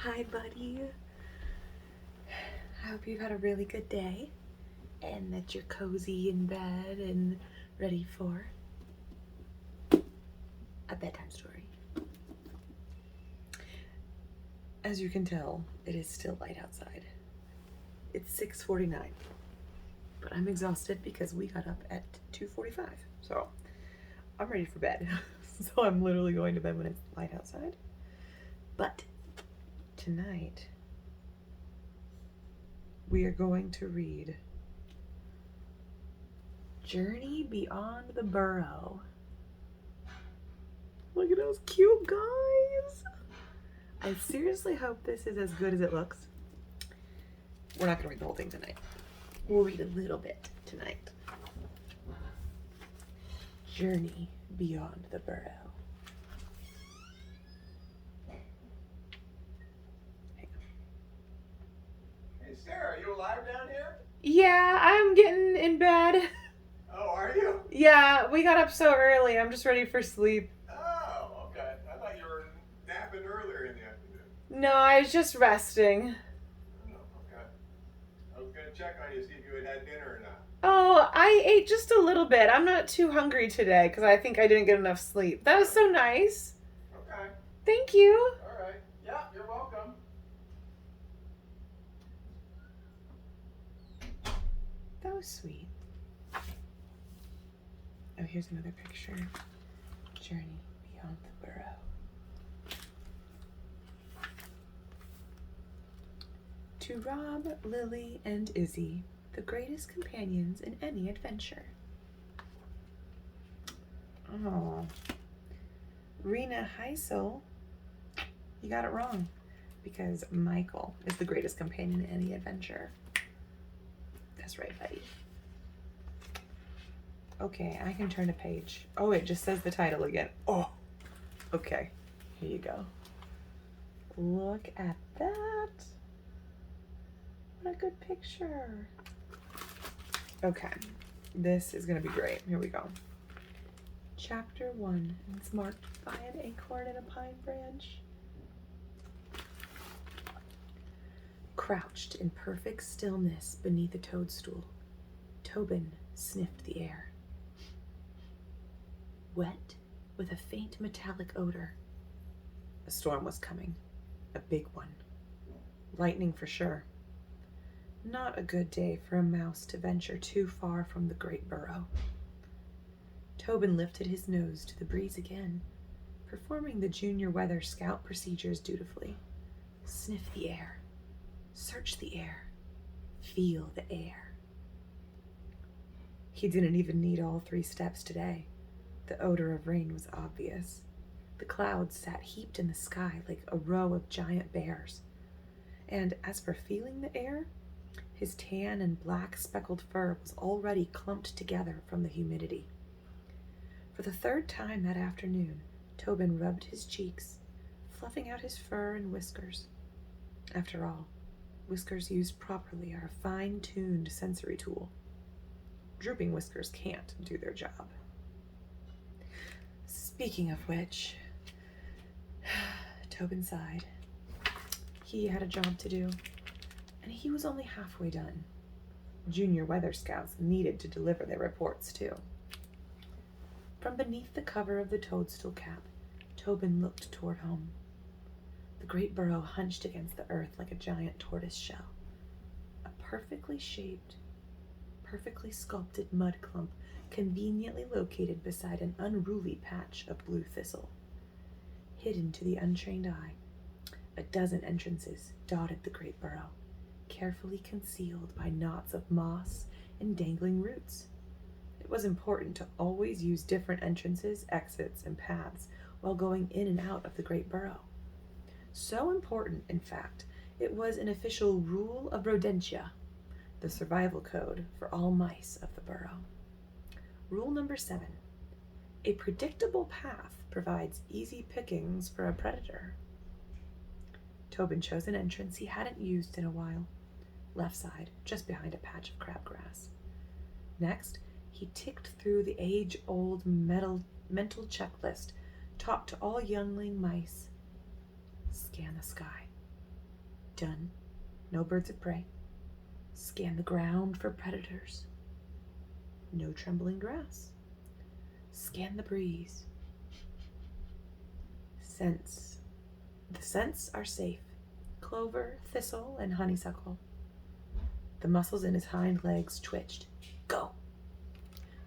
Hi, buddy. I hope you've had a really good day and that you're cozy in bed and ready for a bedtime story. As you can tell, it is still light outside. It's 6:49, but I'm exhausted because we got up at 2:45, so I'm ready for bed. So I'm literally going to bed when it's light outside. But tonight, we are going to read Journey Beyond the Burrow. Look at those cute guys. I seriously hope this is as good as it looks. We're not going to read the whole thing tonight. We'll read a little bit tonight. Journey Beyond the Burrow. Hey, Sarah, are you alive down here? Yeah, I'm getting in bed. Oh, are you? Yeah, we got up so early. I'm just ready for sleep. Oh, okay. I thought you were napping earlier in the afternoon. No, I was just resting. Oh, okay. I was going to check on you, see if you had dinner or not. Oh, I ate just a little bit. I'm not too hungry today because I think I didn't get enough sleep. That was so nice. Okay. Thank you. All right. Yeah, you're welcome. That was sweet. Oh, here's another picture. Journey Beyond the Burrow. To Rob, Lily, and Izzy, the greatest companions in any adventure. Oh. Rena Heisel, you got it wrong, because Michael is the greatest companion in any adventure. That's right, buddy. Okay, I can turn a page. Oh, it just says the title again. Oh, okay. Here you go. Look at that. What a good picture. Okay, this is going to be great. Here we go. Chapter 1. It's marked by an acorn and a pine branch. Crouched in perfect stillness beneath a toadstool, Tobin sniffed the air. Wet, with a faint metallic odor. A storm was coming. A big one. Lightning for sure. Not a good day for a mouse to venture too far from the great burrow. Tobin lifted his nose to the breeze again, performing the junior weather scout procedures dutifully. Sniff the air. Search the air. Feel the air. He didn't even need all 3 steps today. The odor of rain was obvious. The clouds sat heaped in the sky like a row of giant bears. And as for feeling the air, his tan and black speckled fur was already clumped together from the humidity. For the 3rd time that afternoon, Tobin rubbed his cheeks, fluffing out his fur and whiskers. After all, whiskers used properly are a fine-tuned sensory tool. Drooping whiskers can't do their job. Speaking of which, Tobin sighed. He had a job to do, and he was only halfway done. Junior weather scouts needed to deliver their reports too. From beneath the cover of the toadstool cap, Tobin looked toward home. The great burrow hunched against the earth like a giant tortoise shell. A perfectly shaped, perfectly sculpted mud clump conveniently located beside an unruly patch of blue thistle. Hidden to the untrained eye, a dozen entrances dotted the great burrow, carefully concealed by knots of moss and dangling roots. It was important to always use different entrances, exits, and paths while going in and out of the great burrow. So important, in fact, it was an official rule of rodentia, the survival code for all mice of the burrow. Rule number 7. A predictable path provides easy pickings for a predator. Tobin chose an entrance he hadn't used in a while. Left side, just behind a patch of crabgrass. Next, he ticked through the age-old mental checklist taught to all youngling mice. Scan the sky. Done. No birds of prey. Scan the ground for predators. No trembling grass. Scan the breeze. Scents. The scents are safe. Clover, thistle, and honeysuckle. The muscles in his hind legs twitched. Go!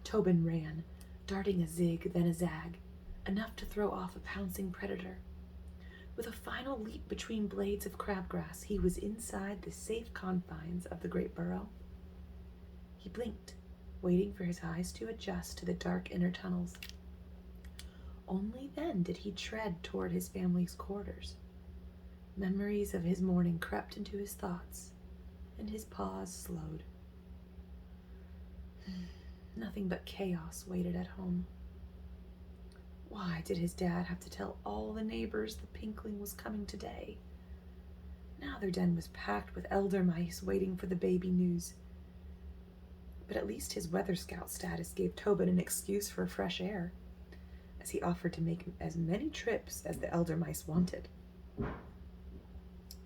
Tobin ran, darting a zig, then a zag, enough to throw off a pouncing predator. With a final leap between blades of crabgrass, he was inside the safe confines of the great burrow. He blinked, waiting for his eyes to adjust to the dark inner tunnels. Only then did he tread toward his family's quarters. Memories of his morning crept into his thoughts, and his paws slowed. Nothing but chaos waited at home. Why did his dad have to tell all the neighbors the pinkling was coming today? Now their den was packed with elder mice waiting for the baby news. But at least his Weather Scout status gave Tobin an excuse for fresh air, as he offered to make as many trips as the elder mice wanted.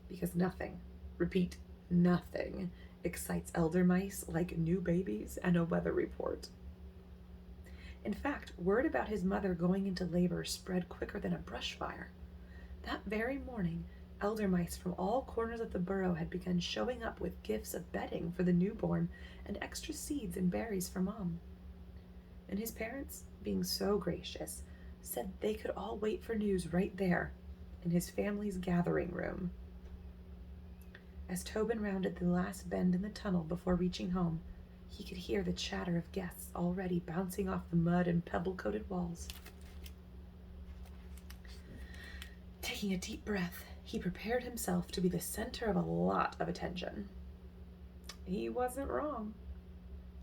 Because nothing, repeat, nothing, excites elder mice like new babies and a weather report. In fact, word about his mother going into labor spread quicker than a brush fire. That very morning, elder mice from all corners of the burrow had begun showing up with gifts of bedding for the newborn and extra seeds and berries for Mom. And his parents, being so gracious, said they could all wait for news right there, in his family's gathering room. As Tobin rounded the last bend in the tunnel before reaching home, he could hear the chatter of guests already bouncing off the mud and pebble-coated walls. Taking a deep breath, he prepared himself to be the center of a lot of attention. He wasn't wrong.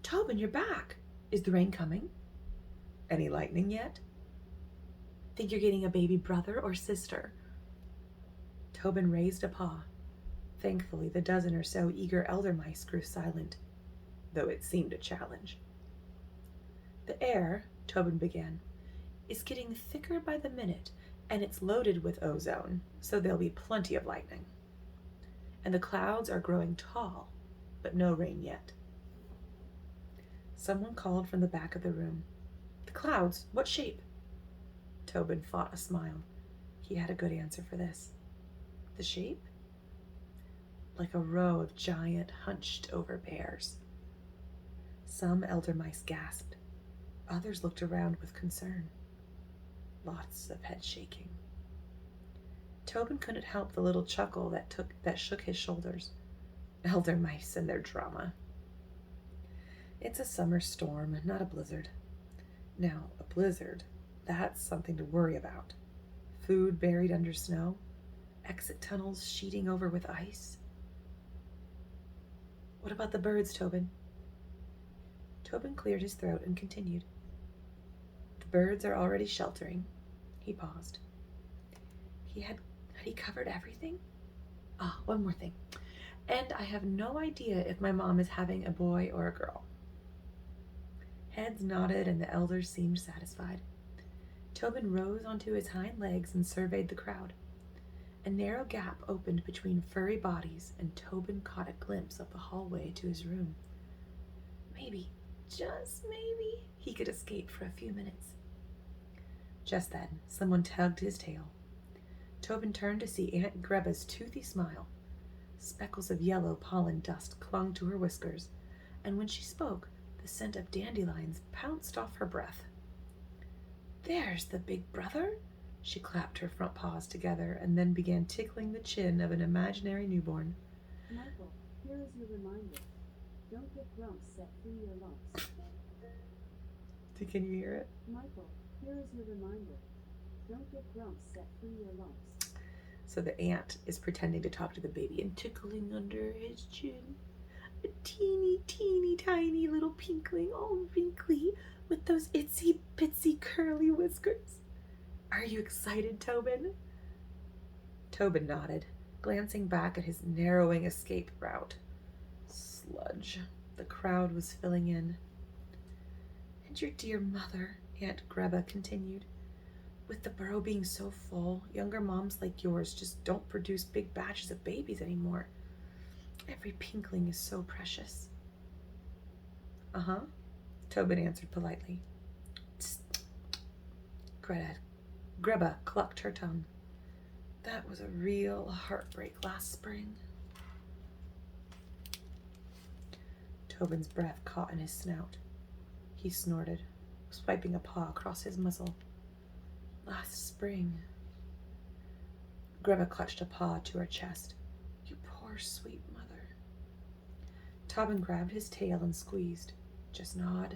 Tobin, you're back. Is the rain coming? Any lightning yet? Think you're getting a baby brother or sister? Tobin raised a paw. Thankfully, the dozen or so eager elder mice grew silent, though it seemed a challenge. The air, Tobin began, is getting thicker by the minute, and it's loaded with ozone, so there'll be plenty of lightning. And the clouds are growing tall, but no rain yet. Someone called from the back of the room. The clouds, what shape? Tobin fought a smile. He had a good answer for this. The shape? Like a row of giant, hunched-over bears. Some elder mice gasped. Others looked around with concern. Lots of head shaking. Tobin couldn't help the little chuckle that shook his shoulders. Elder mice and their drama. It's a summer storm, not a blizzard. Now, a blizzard, that's something to worry about. Food buried under snow, exit tunnels sheeting over with ice. What about the birds, Tobin? Tobin cleared his throat and continued. The birds are already sheltering. He paused. Had he covered everything? One more thing. And I have no idea if my mom is having a boy or a girl. Heads nodded and the elders seemed satisfied. Tobin rose onto his hind legs and surveyed the crowd. A narrow gap opened between furry bodies, and Tobin caught a glimpse of the hallway to his room. Maybe, just maybe, he could escape for a few minutes. Just then, someone tugged his tail. Tobin turned to see Aunt Greba's toothy smile. Speckles of yellow pollen dust clung to her whiskers, and when she spoke, the scent of dandelions pounced off her breath. There's the big brother. She clapped her front paws together and then began tickling the chin of an imaginary newborn. Michael, here is your reminder. Don't get grumps set free your lumps. Can you hear it? Michael, here is your reminder. Don't get grumps set free your lumps. So the aunt is pretending to talk to the baby and tickling under his chin. A teeny, teeny, tiny little pinkling, all wrinkly, with those itsy bitsy curly whiskers. Are you excited, Tobin? Tobin nodded, glancing back at his narrowing escape route. Sludge. The crowd was filling in. And your dear mother, Aunt Greba continued. With the burrow being so full, younger moms like yours just don't produce big batches of babies anymore. Every pinkling is so precious. Uh-huh, Tobin answered politely. Tsk. Greba clucked her tongue. That was a real heartbreak last spring. Tobin's breath caught in his snout. He snorted, swiping a paw across his muzzle. Last spring. Greba clutched a paw to her chest. You poor sweet mother. Tobin grabbed his tail and squeezed. Just nod.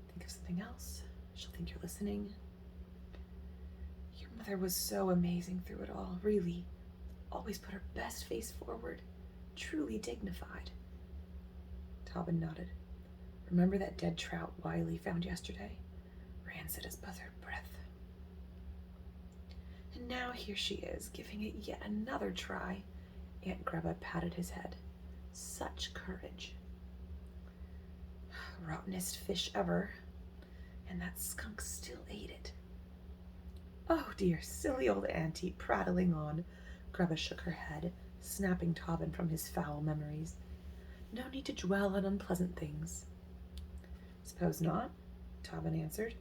Think of something else. She'll think you're listening. Your mother was so amazing through it all, really. Always put her best face forward. Truly dignified. Tobin nodded. Remember that dead trout Wiley found yesterday? Rancid as butter breath. And now here she is, giving it yet another try. Aunt Greba patted his head. Such courage. Rottenest fish ever. And that skunk still ate it. Oh dear, silly old auntie, prattling on. Greba shook her head, snapping Tobin from his foul memories. No need to dwell on unpleasant things. Suppose not, Tobin answered.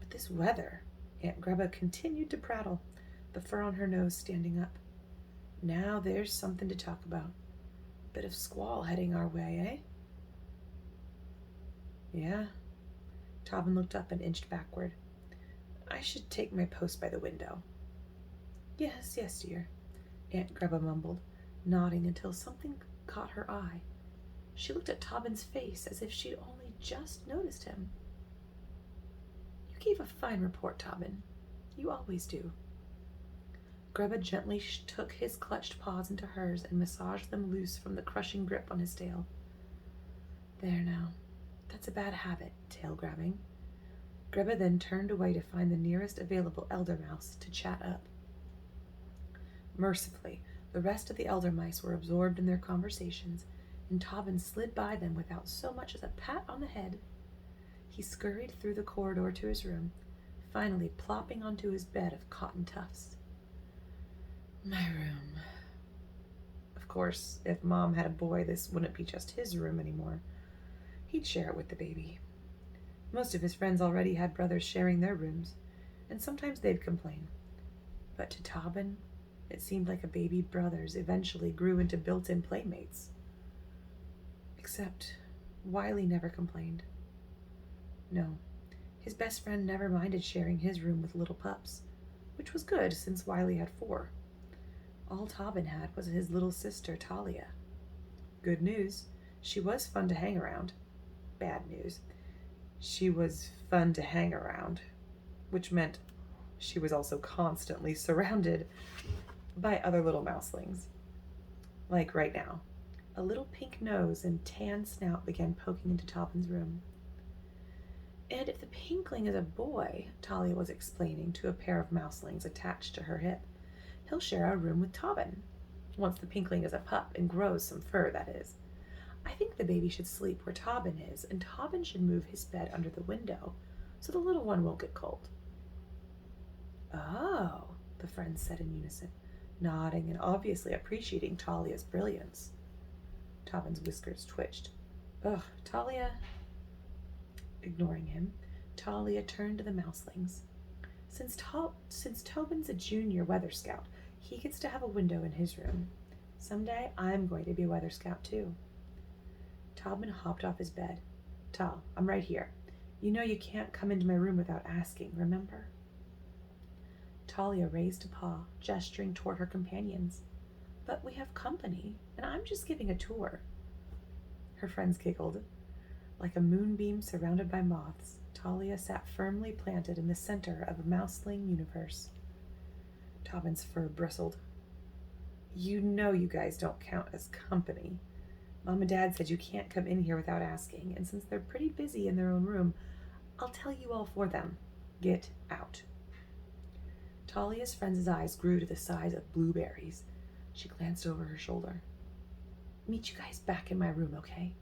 But this weather, Aunt Greba continued to prattle, the fur on her nose standing up. Now there's something to talk about. Bit of squall heading our way, eh? Yeah. Tobin looked up and inched backward. I should take my post by the window. Yes, dear, Aunt Greba mumbled, nodding until something caught her eye. She looked at Tobin's face as if she'd only just noticed him. You gave a fine report, Tobin. You always do. Greba gently took his clutched paws into hers and massaged them loose from the crushing grip on his tail. There now. That's a bad habit, tail grabbing. Greba then turned away to find the nearest available elder mouse to chat up. Mercifully, the rest of the elder mice were absorbed in their conversations, and Tobin slid by them without so much as a pat on the head. He scurried through the corridor to his room, finally plopping onto his bed of cotton tufts. My room. Of course, if Mom had a boy, this wouldn't be just his room anymore. He'd share it with the baby. Most of his friends already had brothers sharing their rooms, and sometimes they'd complain. But to Tobin, it seemed like a baby brothers eventually grew into built-in playmates. Except Wiley never complained. No, his best friend never minded sharing his room with little pups, which was good since Wiley had 4. All Tobin had was his little sister, Talia. Good news, she was fun to hang around. Bad news, she was fun to hang around, which meant she was also constantly surrounded by other little mouselings. Like right now, a little pink nose and tan snout began poking into Tobin's room. And if the pinkling is a boy, Talia was explaining to a pair of mouselings attached to her hip, he'll share a room with Tobin. Once the pinkling is a pup and grows some fur, that is. I think the baby should sleep where Tobin is, and Tobin should move his bed under the window so the little one won't get cold. Oh, the friends said in unison, nodding and obviously appreciating Talia's brilliance. Tobin's whiskers twitched. Ugh, Talia. Ignoring him, Talia turned to the mouselings. Since Tobin's a junior weather scout, he gets to have a window in his room. Someday I'm going to be a weather scout too. Tobin hopped off his bed. Tal, I'm right here. You know you can't come into my room without asking, remember? Talia raised a paw, gesturing toward her companions. But we have company, and I'm just giving a tour. Her friends giggled. Like a moonbeam surrounded by moths, Talia sat firmly planted in the center of a mouseling universe. Tobin's fur bristled. You know you guys don't count as company. Mom and Dad said you can't come in here without asking, and since they're pretty busy in their own room, I'll tell you all for them. Get out. Talia's friend's eyes grew to the size of blueberries. She glanced over her shoulder. Meet you guys back in my room, okay?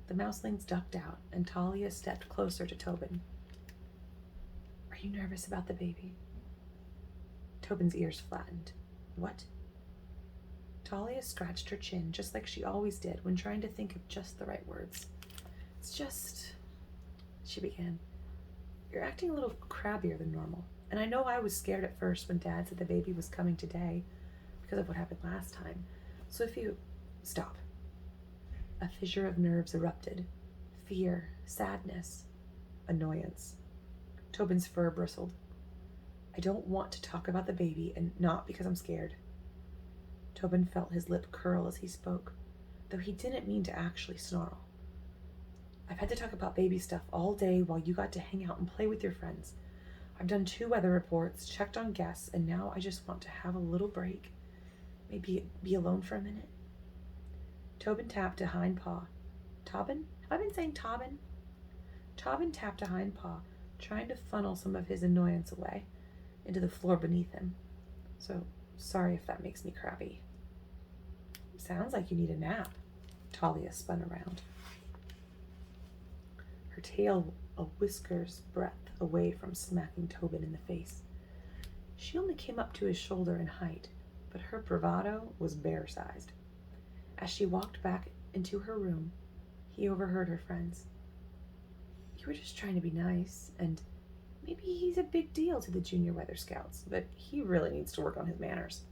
The mouselings ducked out, and Talia stepped closer to Tobin. Are Are you nervous about the baby? Tobin's ears flattened. What? Talia scratched her chin just like she always did when trying to think of just the right words. It's just, she began. You're acting a little crabbier than normal. And I know I was scared at first when Dad said the baby was coming today because of what happened last time. So if you... Stop. A fissure of nerves erupted. Fear, sadness, annoyance. Tobin's fur bristled. I don't want to talk about the baby, and not because I'm scared. Tobin felt his lip curl as he spoke, though he didn't mean to actually snarl. I've had to talk about baby stuff all day while you got to hang out and play with your friends. I've done 2 weather reports, checked on guests, and now I just want to have a little break. Maybe be alone for a minute. Tobin tapped a hind paw. Tobin? Have I been saying Tobin? Tobin tapped a hind paw, trying to funnel some of his annoyance away into the floor beneath him. So, sorry if that makes me crabby. Sounds like you need a nap. Talia spun around. Her tail a whisker's breadth away from smacking Tobin in the face. She only came up to his shoulder in height, but her bravado was bear-sized. As she walked back into her room, he overheard her friends. You were just trying to be nice, and maybe he's a big deal to the Junior Weather Scouts, but he really needs to work on his manners.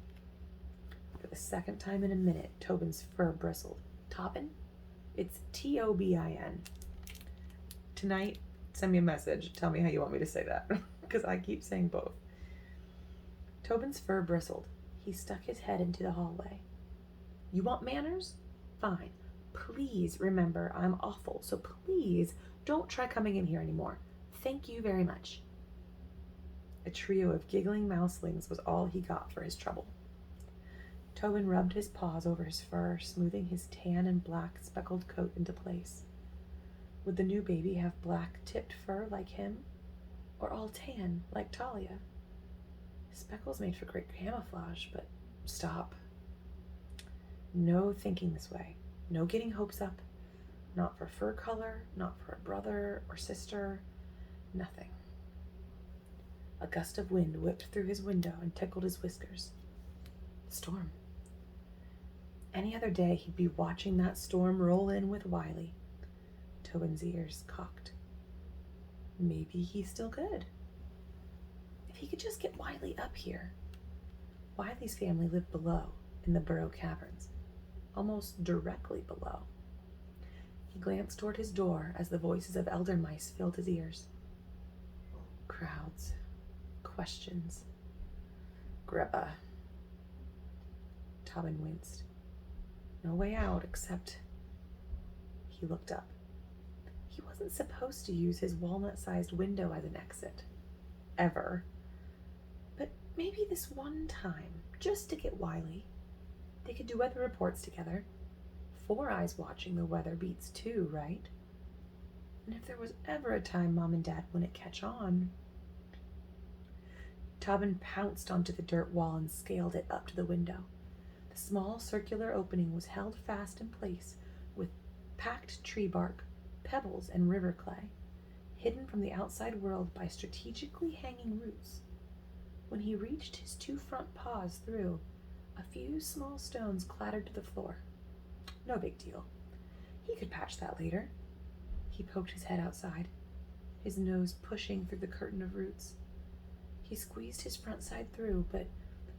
For the second time in a minute, Tobin's fur bristled. Tobin? It's Tobin. Tonight, send me a message. Tell me how you want me to say that, because I keep saying both. Tobin's fur bristled. He stuck his head into the hallway. You want manners? Fine. Please remember I'm awful, so please don't try coming in here anymore. Thank you very much. A trio of giggling mouselings was all he got for his trouble. Tobin rubbed his paws over his fur, smoothing his tan and black speckled coat into place. Would the new baby have black tipped fur like him? Or all tan like Talia? Speckles made for great camouflage, but stop. No thinking this way. No getting hopes up. Not for fur color, not for a brother or sister. Nothing. A gust of wind whipped through his window and tickled his whiskers. Storm. Any other day he'd be watching that storm roll in with Wiley. Tobin's ears cocked. Maybe he's still good. If he could just get Wiley up here. Wiley's family lived below, in the Burrow Caverns, almost directly below. He glanced toward his door as the voices of elder mice filled his ears. Crowds. Questions. Greppa. Tobin winced. No way out except... He looked up. He wasn't supposed to use his walnut-sized window as an exit. Ever. But maybe this one time, just to get Wiley. They could do weather reports together. 4 eyes watching the weather beats 2, right? And if there was ever a time Mom and Dad wouldn't catch on... Tobin pounced onto the dirt wall and scaled it up to the window. The small circular opening was held fast in place with packed tree bark, pebbles, and river clay, hidden from the outside world by strategically hanging roots. When he reached his 2 front paws through, a few small stones clattered to the floor. No big deal. He could patch that later. He poked his head outside, his nose pushing through the curtain of roots. He squeezed his front side through, but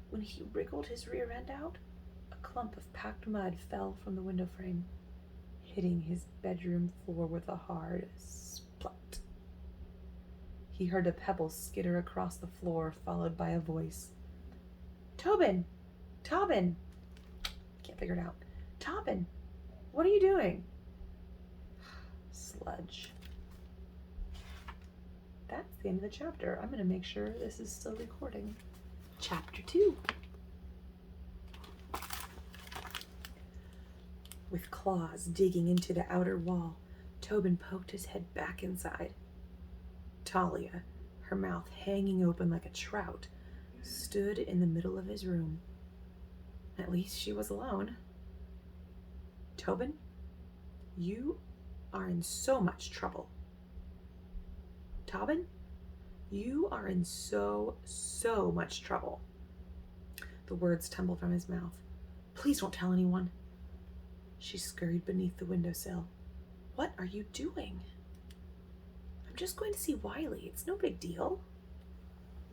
when he wriggled his rear end out, a clump of packed mud fell from the window frame, hitting his bedroom floor with a hard splat. He heard a pebble skitter across the floor, followed by a voice. Tobin! Tobin! Can't figure it out. Tobin! What are you doing? Sludge. That's the end of the chapter. I'm going to make sure this is still recording. Chapter 2. With claws digging into the outer wall, Tobin poked his head back inside. Talia, her mouth hanging open like a trout, stood in the middle of his room. At least she was alone. Tobin, you are in so much trouble. Tobin? You are in so much trouble. The words tumbled from his mouth. Please don't tell anyone. She scurried beneath the windowsill. What are you doing? I'm just going to see Wiley. It's no big deal.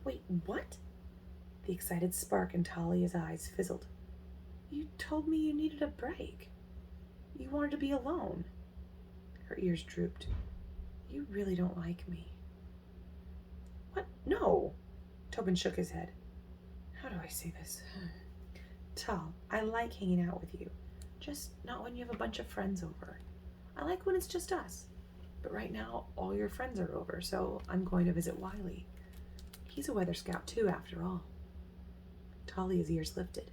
Wait, what? The excited spark in Talia's eyes fizzled. You told me you needed a break. You wanted to be alone. Her ears drooped. You really don't like me. What? No. Tobin shook his head. How do I say this? Tal, I like hanging out with you. Just not when you have a bunch of friends over. I like when it's just us. But right now, all your friends are over, so I'm going to visit Wiley. He's a weather scout too, after all. Talia's ears lifted.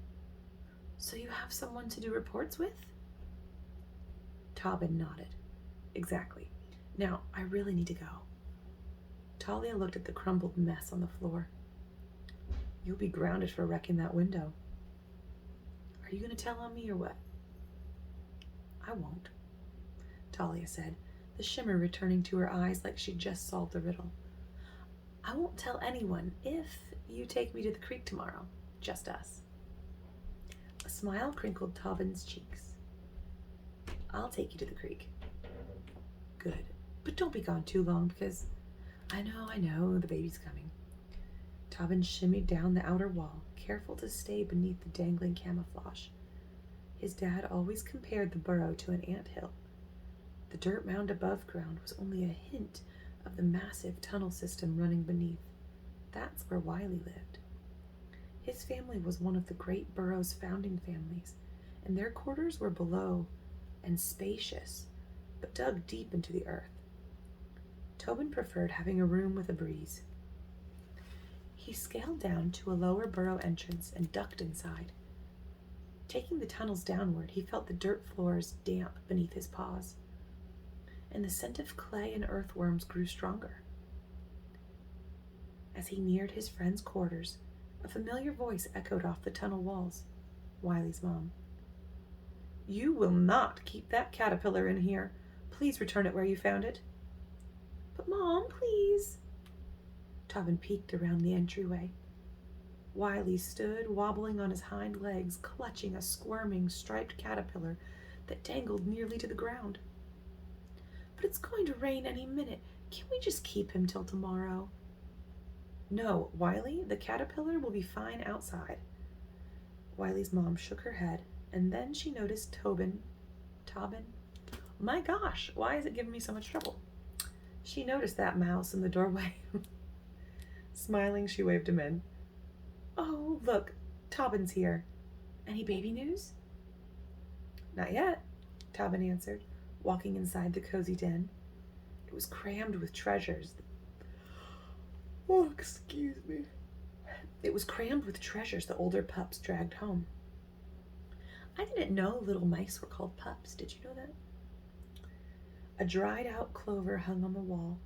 So you have someone to do reports with? Tobin nodded. Exactly. Now, I really need to go. Talia looked at the crumbled mess on the floor. You'll be grounded for wrecking that window. Are you going to tell on me or what? I won't, Talia said, the shimmer returning to her eyes like she'd just solved the riddle. I won't tell anyone if you take me to the creek tomorrow. Just us. A smile crinkled Tobin's cheeks. I'll take you to the creek. Good. But don't be gone too long because I know, the baby's coming. Tobin shimmied down the outer wall, careful to stay beneath the dangling camouflage. His dad always compared the burrow to an anthill. The dirt mound above ground was only a hint of the massive tunnel system running beneath. That's where Wiley lived. His family was one of the great burrow's founding families, and their quarters were below and spacious, but dug deep into the earth. Tobin preferred having a room with a breeze. He scaled down to a lower burrow entrance and ducked inside. Taking the tunnels downward, he felt the dirt floors damp beneath his paws, and the scent of clay and earthworms grew stronger. As he neared his friend's quarters, a familiar voice echoed off the tunnel walls. Wiley's mom. You will not keep that caterpillar in here. Please return it where you found it. But Mom, please. Tobin peeked around the entryway. Wiley stood wobbling on his hind legs, clutching a squirming, striped caterpillar that dangled nearly to the ground. But it's going to rain any minute. Can't we just keep him till tomorrow? No, Wiley, the caterpillar will be fine outside. Wiley's mom shook her head, and then she noticed Tobin. My gosh, why is it giving me so much trouble? She noticed that mouse in the doorway. Smiling, she waved him in. Oh, look, Tobin's here. Any baby news? Not yet, Tobin answered, walking inside the cozy den. It was crammed with treasures. Oh, excuse me. It was crammed with treasures the older pups dragged home. I didn't know little mice were called pups. Did you know that? A dried-out clover hung on the wall,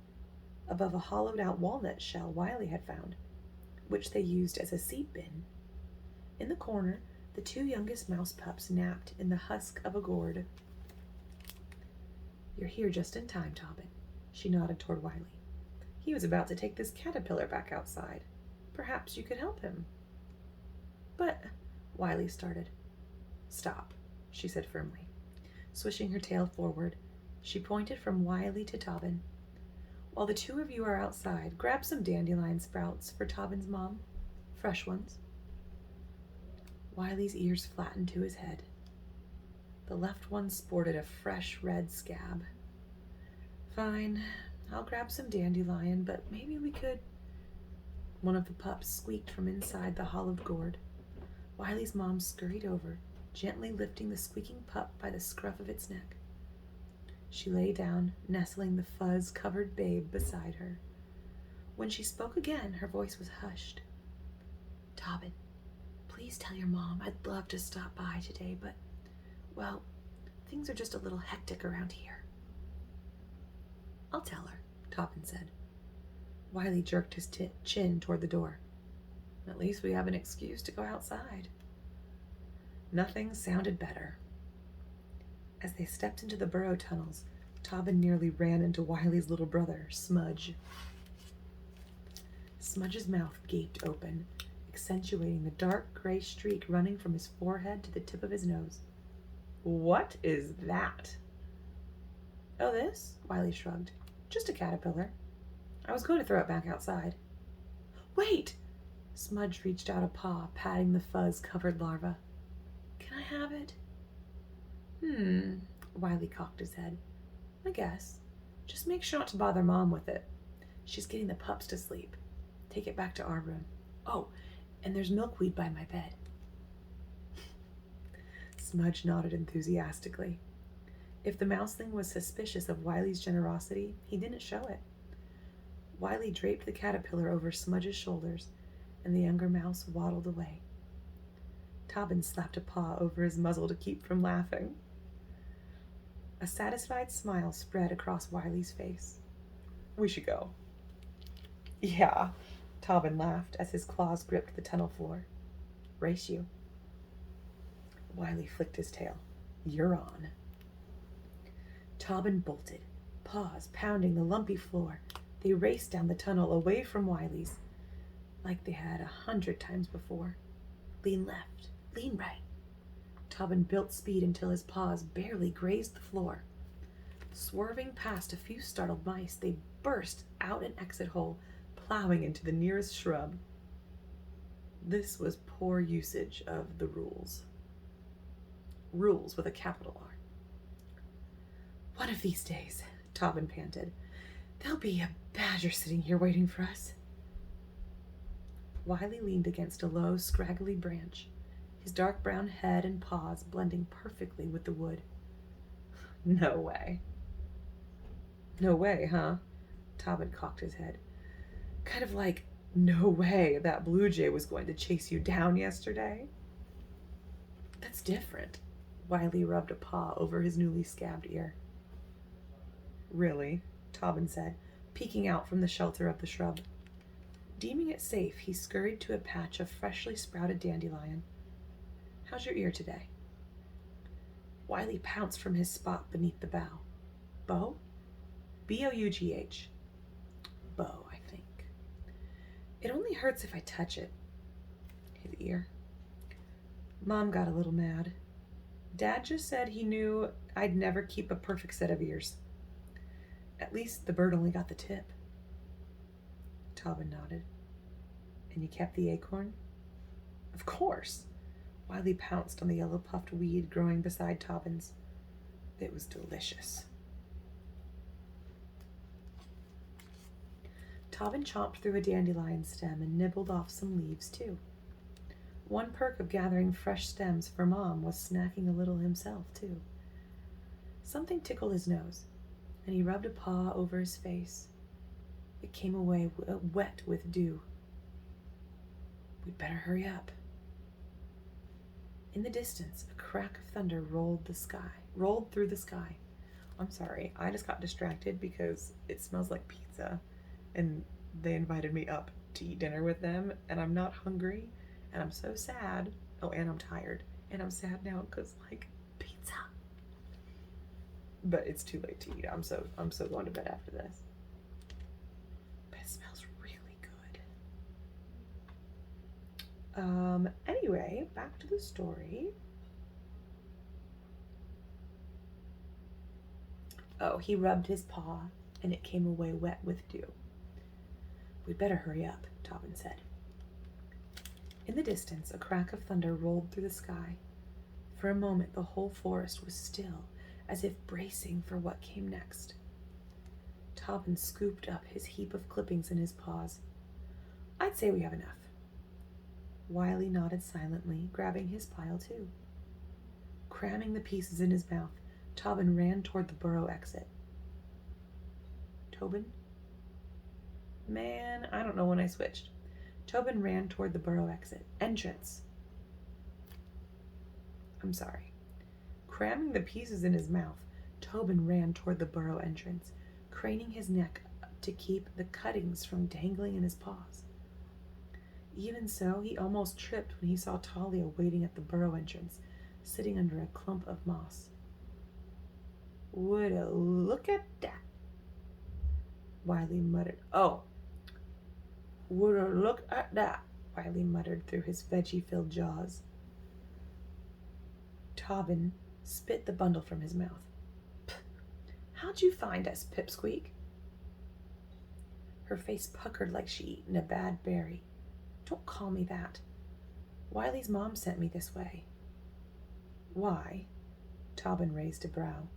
above a hollowed-out walnut shell Wiley had found, which they used as a seed bin. In the corner, the two youngest mouse pups napped in the husk of a gourd. You're here just in time, Tobin. She nodded toward Wiley. He was about to take this caterpillar back outside. Perhaps you could help him. But, Wiley started. Stop, she said firmly. Swishing her tail forward, she pointed from Wiley to Tobin. While the two of you are outside, grab some dandelion sprouts for Tobin's mom. Fresh ones. Wiley's ears flattened to his head. The left one sported a fresh red scab. Fine, I'll grab some dandelion, but maybe we could... One of the pups squeaked from inside the hollowed gourd. Wiley's mom scurried over, gently lifting the squeaking pup by the scruff of its neck. She lay down, nestling the fuzz-covered babe beside her. When she spoke again, her voice was hushed. Tobin, please tell your mom I'd love to stop by today, but, well, things are just a little hectic around here. I'll tell her, Tobin said. Wiley jerked his chin toward the door. At least we have an excuse to go outside. Nothing sounded better. As they stepped into the burrow tunnels, Tobin nearly ran into Wiley's little brother, Smudge. Smudge's mouth gaped open, accentuating the dark gray streak running from his forehead to the tip of his nose. What is that? Oh, this? Wiley shrugged. Just a caterpillar. I was going to throw it back outside. Wait! Smudge reached out a paw, patting the fuzz-covered larva. Can I have it? Wiley cocked his head. I guess. Just make sure not to bother Mom with it. She's getting the pups to sleep. Take it back to our room. Oh, and there's milkweed by my bed. Smudge nodded enthusiastically. If the mouseling was suspicious of Wiley's generosity, he didn't show it. Wiley draped the caterpillar over Smudge's shoulders, and the younger mouse waddled away. Tobin slapped a paw over his muzzle to keep from laughing. A satisfied smile spread across Wiley's face. We should go. Yeah, Tobin laughed as his claws gripped the tunnel floor. Race you. Wiley flicked his tail. You're on. Tobin bolted, paws pounding the lumpy floor. They raced down the tunnel away from Wiley's, like they had 100 times before. Lean left, lean right. Tobin built speed until his paws barely grazed the floor. Swerving past a few startled mice, they burst out an exit hole, plowing into the nearest shrub. This was poor usage of the rules. Rules with a capital R. One of these days, Tobin panted, there'll be a badger sitting here waiting for us. Wiley leaned against a low, scraggly branch, his dark brown head and paws blending perfectly with the wood. No way. No way, huh? Tobin cocked his head. Kind of like, no way that blue jay was going to chase you down yesterday. That's different. Wiley rubbed a paw over his newly scabbed ear. Really? Tobin said, peeking out from the shelter of the shrub. Deeming it safe, he scurried to a patch of freshly sprouted dandelion. How's your ear today? Wiley pounced from his spot beneath the bough. Bow? B-O-U-G-H. Bow, I think. It only hurts if I touch it. His ear. Mom got a little mad. Dad just said he knew I'd never keep a perfect set of ears. At least the bird only got the tip. Tobin nodded. And you kept the acorn? Of course. Wiley pounced on the yellow-puffed weed growing beside Tobin's. It was delicious. Tobin chomped through a dandelion stem and nibbled off some leaves, too. One perk of gathering fresh stems for Mom was snacking a little himself, too. Something tickled his nose, and he rubbed a paw over his face. It came away wet with dew. We'd better hurry up. In the distance, a crack of thunder rolled through the sky. I'm sorry, I just got distracted because it smells like pizza, and they invited me up to eat dinner with them, and I'm not hungry, and I'm so sad. Oh, and I'm tired, and I'm sad now because, like, pizza. But it's too late to eat. I'm so going to bed after this. But it smells really good. Anyway, back to the story. Oh, he rubbed his paw, and it came away wet with dew. We'd better hurry up, Tobin said. In the distance, a crack of thunder rolled through the sky. For a moment, the whole forest was still, as if bracing for what came next. Tobin scooped up his heap of clippings in his paws. I'd say we have enough. Wiley nodded silently, grabbing his pile too. Cramming the pieces in his mouth, Tobin ran toward the burrow exit. Tobin? Man, I don't know when I switched. Tobin ran toward the burrow exit. Entrance. I'm sorry. Cramming the pieces in his mouth, Tobin ran toward the burrow entrance, craning his neck to keep the cuttings from dangling in his paws. Even so, he almost tripped when he saw Talia waiting at the burrow entrance, sitting under a clump of moss. Would a look at that? Wiley muttered. Oh, Woulda look at that, Wiley muttered through his veggie-filled jaws. Tobin spit the bundle from his mouth. How'd you find us, Pipsqueak? Her face puckered like she'd eaten a bad berry. Don't call me that. Wiley's mom sent me this way. Why? Tobin raised a brow.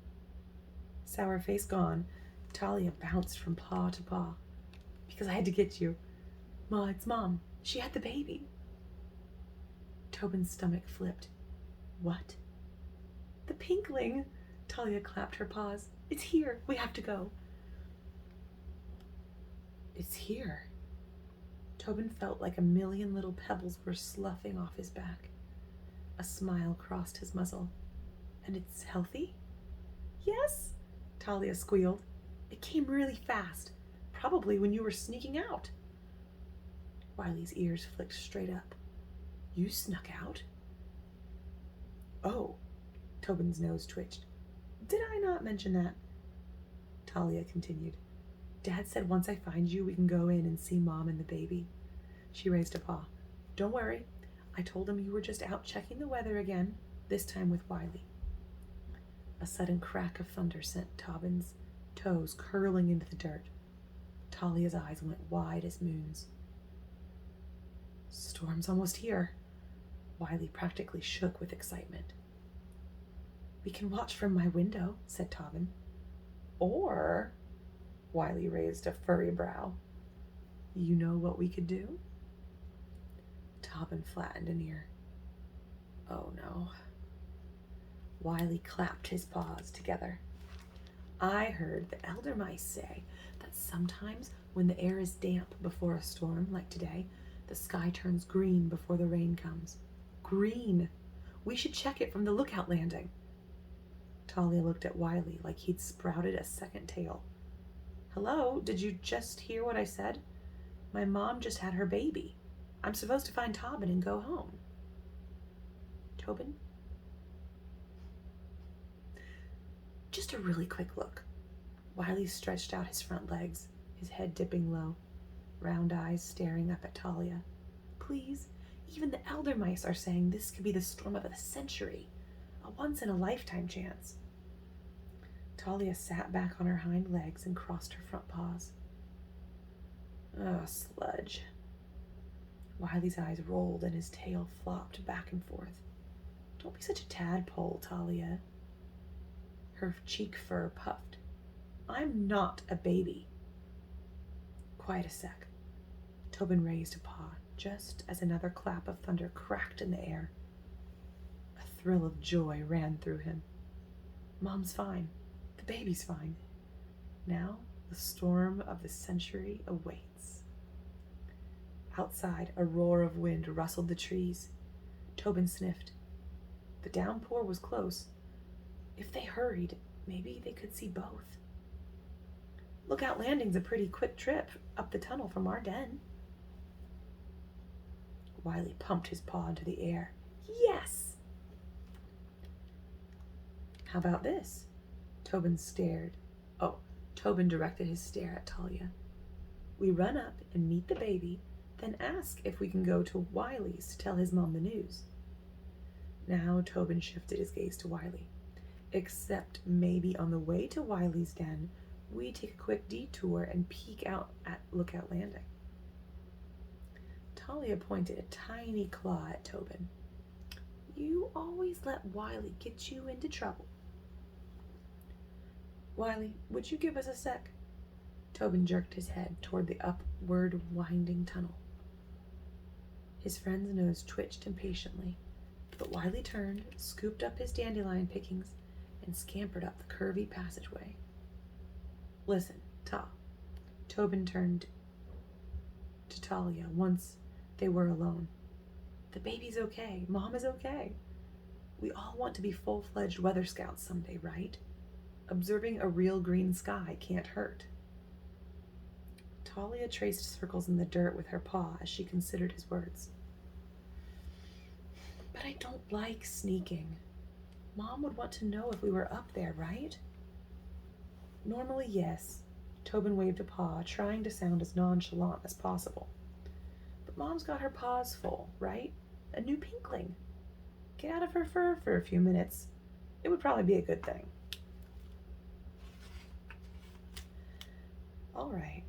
Sour face gone, Talia bounced from paw to paw. Because I had to get you. Ma, it's Mom. She had the baby. Tobin's stomach flipped. What? The pinkling. Talia clapped her paws. It's here. We have to go. It's here. Tobin felt like a million little pebbles were sloughing off his back. A smile crossed his muzzle. And it's healthy? Yes, Talia squealed. It came really fast, probably when you were sneaking out. Wiley's ears flicked straight up. You snuck out? Oh, Tobin's nose twitched. Did I not mention that? Talia continued. Dad said once I find you, we can go in and see Mom and the baby. She raised a paw. Don't worry. I told him you were just out checking the weather again, this time with Wiley. A sudden crack of thunder sent Tobin's toes curling into the dirt. Talia's eyes went wide as moons. Storm's almost here. Wiley practically shook with excitement. We can watch from my window, said Tobin. Or, Wiley raised a furry brow. You know what we could do? Tobin flattened an ear. Oh no. Wiley clapped his paws together. I heard the elder mice say that sometimes when the air is damp before a storm, like today, the sky turns green before the rain comes. Green! We should check it from the lookout landing. Talia looked at Wiley like he'd sprouted a second tail. Hello, did you just hear what I said? My mom just had her baby. I'm supposed to find Tobin and go home. Tobin? Just a really quick look. Wiley stretched out his front legs, his head dipping low, round eyes staring up at Talia. Please, even the elder mice are saying this could be the storm of the century, a once-in-a-lifetime chance. Talia sat back on her hind legs and crossed her front paws. Oh, sludge. Wiley's eyes rolled and his tail flopped back and forth. Don't be such a tadpole, Talia. Her cheek fur puffed. I'm not a baby. Quiet a sec. Tobin raised a paw, just as another clap of thunder cracked in the air. A thrill of joy ran through him. Mom's fine. The baby's fine. Now the storm of the century awaits. Outside, a roar of wind rustled the trees. Tobin sniffed. The downpour was close. If they hurried, maybe they could see both. Lookout Landing's a pretty quick trip up the tunnel from our den. Wiley pumped his paw into the air. Yes! How about this? Tobin directed his stare at Talia. We run up and meet the baby, then ask if we can go to Wiley's to tell his mom the news. Now Tobin shifted his gaze to Wiley. Except maybe on the way to Wiley's den, we take a quick detour and peek out at Lookout Landing. Talia pointed a tiny claw at Tobin. You always let Wiley get you into trouble. Wiley, would you give us a sec? Tobin jerked his head toward the upward winding tunnel. His friend's nose twitched impatiently, but Wiley turned, scooped up his dandelion pickings, and scampered up the curvy passageway. Listen, Tobin turned to Talia once they were alone. The baby's okay. Mom is okay. We all want to be full-fledged weather scouts someday, right? Observing a real green sky can't hurt. Talia traced circles in the dirt with her paw as she considered his words. But I don't like sneaking. Mom would want to know if we were up there, right? Normally, yes. Tobin waved a paw, trying to sound as nonchalant as possible. Mom's got her paws full, right? A new pinkling. Get out of her fur for a few minutes. It would probably be a good thing. All right.